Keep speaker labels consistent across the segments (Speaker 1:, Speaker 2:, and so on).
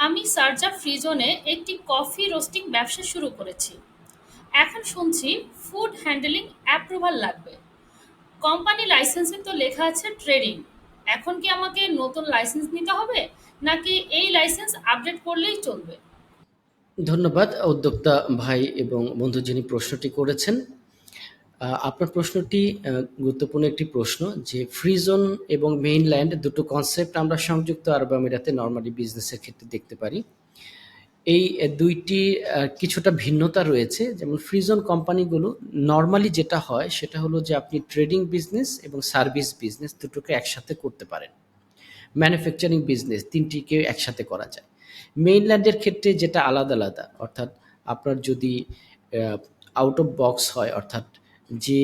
Speaker 1: আমি Sharjah free জোনে একটি কফি রোস্টিং ব্যবসা শুরু করেছি। এখন শুনছি ফুড হ্যান্ডলিং অ্যাপ্রুভাল লাগবে। কোম্পানি লাইসেন্সে তো লেখা আছে ট্রেডিং। এখন কি আমাকে নতুন লাইসেন্স নিতে হবে, নাকি এই লাইসেন্স আপডেট করলেই চলবে?
Speaker 2: ধন্যবাদ উদ্যোক্তা ভাই এবং বন্ধু যিনি প্রশ্নটি করেছেন। আপনার প্রশ্নটি গুরুত্বপূর্ণ একটি প্রশ্ন যে ফ্রি জোন এবং মেইনল্যান্ড দুটো কনসেপ্ট আমরা সংযুক্ত আরব আমিরাতে নরমালি বিজনেসের ক্ষেত্রে দেখতে পারি। এই ২ টি কিছুটা ভিন্নতা রয়েছে। যেমন ফ্রি জোন কোম্পানিগুলো নরমালি যেটা হয় সেটা হলো যে আপনি ট্রেডিং বিজনেস এবং সার্ভিস বিজনেস দুটোকে একসাথে করতে পারেন। ম্যানুফ্যাকচারিং বিজনেস ৩ টিকে একসাথে করা যায়। মেইনল্যান্ডের ক্ষেত্রে যেটা আলাদা, আলাদা অর্থাৎ আপনার যদি আউট অফ বক্স হয় অর্থাৎ যে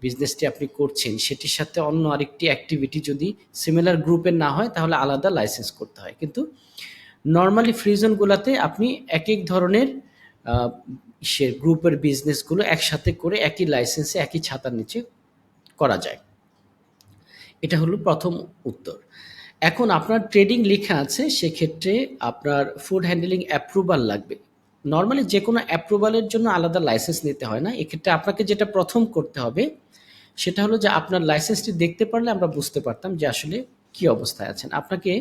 Speaker 2: বিজনেসটি আপনি করছেন সেটির সাথে অন্য আরেকটি অ্যাক্টিভিটি যদি সিমিলার গ্রুপের না হয় তাহলে আলাদা লাইসেন্স করতে হয়। কিন্তু নরমালি ফ্রি জোনগুলাতে আপনি একেক ধরনের আ সে গ্রুপের বিজনেসগুলো একসাথে করে একই লাইসেন্সে একই ছাতার নিচে করা যায়। এটা হলো ১ম উত্তর। এখন আপনার ট্রেডিং লিখা আছে সেক্ষেত্রে আপনার ফুড হ্যান্ডলিং অ্যাপ্রুভাল লাগবে। নরমালি যেকোনো অ্যাপ্রুভালের জন্য আলাদা লাইসেন্স নিতে হয় না। এক্ষেত্রে আপনাকে যেটা ১ম করতে হবে সেটা হলো যে আপনার লাইসেন্সটি দেখতে পারলে আমরা বুঝতে পারতাম যে আসলে কি অবস্থায় আছেন। আপনাকে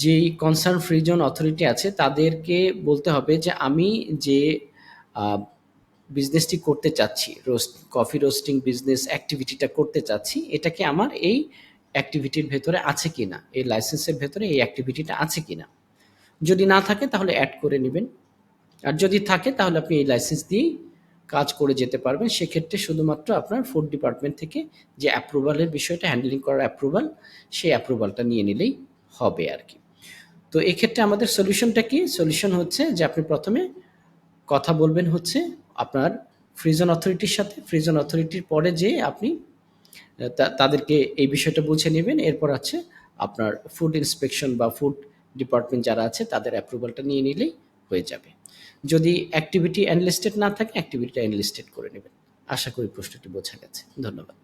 Speaker 2: যেই কনসার্ন ফ্রি জোন অথরিটি আছে তাদেরকে বলতে হবে যে আমি যে আ বিজনেসটি করতে চাচ্ছি, কফি রোস্টিং বিজনেস অ্যাক্টিভিটিটা করতে চাচ্ছি, এটা কি আমার এই অ্যাক্টিভিটির ভেতরে আছে কিনা? এই লাইসেন্সের ভেতরে এই অ্যাক্টিভিটিটা আছে কিনা? যদি না থাকে তাহলে এড করে নিবেন। আর যদি থাকে তাহলে আপনি এই লাইসেন্স দিয়েই কাজ করে যেতে পারবেন। সেক্ষেত্রে শুধুমাত্র আপনার ফুড ডিপার্টমেন্ট থেকে যে অ্যাপ্রুভালের বিষয়টা হ্যান্ডলিং করার অ্যাপ্রুভাল, সেই অ্যাপ্রুভালটা নিয়ে নিলেই হবে আরকি। তো এক্ষেত্রে আমাদের সলিউশনটা কি? সলিউশন হচ্ছে যে আপনি ১ম এ কথা বলবেন হচ্ছে আপনার ফ্রিজন অথরিটির সাথে। ফ্রিজন অথরিটির পরে যেয়ে আপনি তাদেরকে এই বিষয়টা বুঝে নেবেন। এরপর আছে আপনার ফুড ইন্সপেকশন বা ফুড ডিপার্টমেন্ট যারা আছে তাদের অ্যাপ্রুভালটা নিয়ে নিলেই হয়ে যাবে। যদি অ্যাক্টিভিটি এনলিস্টেড না থাকে অ্যাক্টিভিটিটা এনলিস্টেড করে নেবেন। আশা করি প্রশ্নটি বোঝা গেছে। ধন্যবাদ।